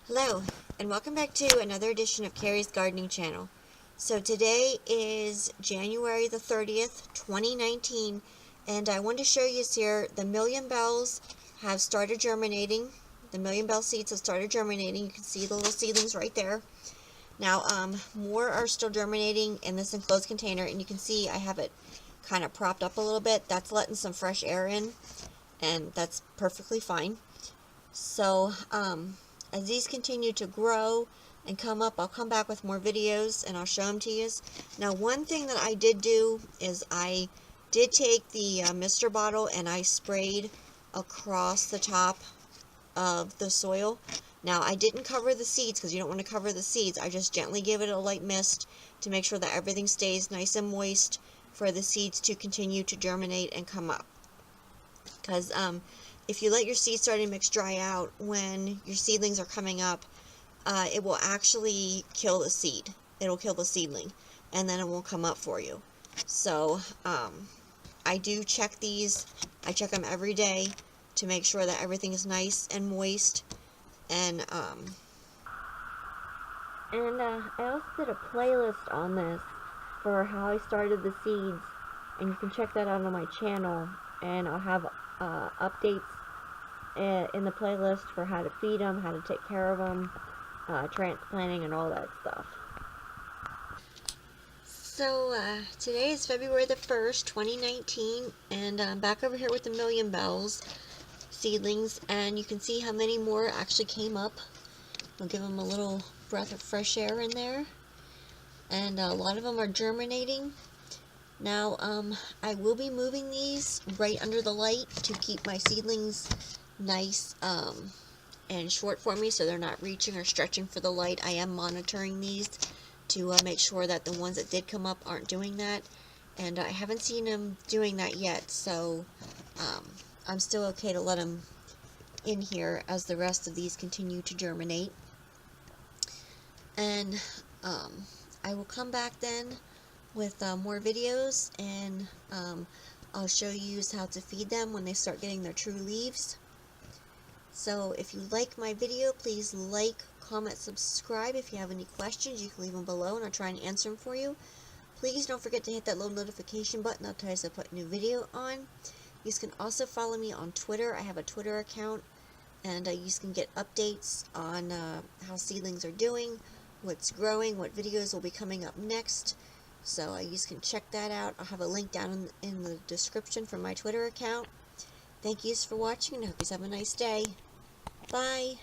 Hello, and welcome back to another edition of Carrie's Gardening Channel. So today is January the 30th, 2019, and I want to show you here the million bells have started germinating. The million bell seeds have started germinating. You can see the little seedlings right there. Now, more are still germinating in this enclosed container, and you can see I have it kind of propped up a little bit. That's letting some fresh air in, and that's perfectly fine. So, as these continue to grow and come up, I'll come back with more videos and I'll show them to you. Now, one thing that I did do is I did take the mister bottle and I sprayed across the top of the soil. Now, I didn't cover the seeds because you don't want to cover the seeds. I just gently gave it a light mist to make sure that everything stays nice and moist for the seeds to continue to germinate and come up. Because if you let your seed starting mix dry out when your seedlings are coming up, it will actually kill the seed. It'll kill the seedling, and then it won't come up for you. So I do check these. I check them every day to make sure that everything is nice and moist. And I also did a playlist on this for how I started the seeds, and you can check that out on my channel. And I'll have updates in the playlist for how to feed them, how to take care of them, transplanting, and all that stuff. So today is February the 1st, 2019, and I'm back over here with the million bells seedlings, and you can see how many more actually came up. I'll give them a little breath of fresh air in there, and a lot of them are germinating. Now, I will be moving these right under the light to keep my seedlings nice and short for me so they're not reaching or stretching for the light. I am monitoring these to make sure that the ones that did come up aren't doing that, and I haven't seen them doing that yet, so I'm still okay to let them in here as the rest of these continue to germinate. And I will come back then with more videos, and I'll show you how to feed them when they start getting their true leaves. So if you like my video, please like, comment, subscribe. If you have any questions, you can leave them below and I'll try and answer them for you. Please don't forget to hit that little notification button. That'll tell you as I put a new video on. You can also follow me on Twitter. I have a Twitter account, and you can get updates on how seedlings are doing, what's growing, what videos will be coming up next. So you can check that out. I'll have a link down in the description for my Twitter account. Thank you for watching, and I hope you have a nice day. Bye.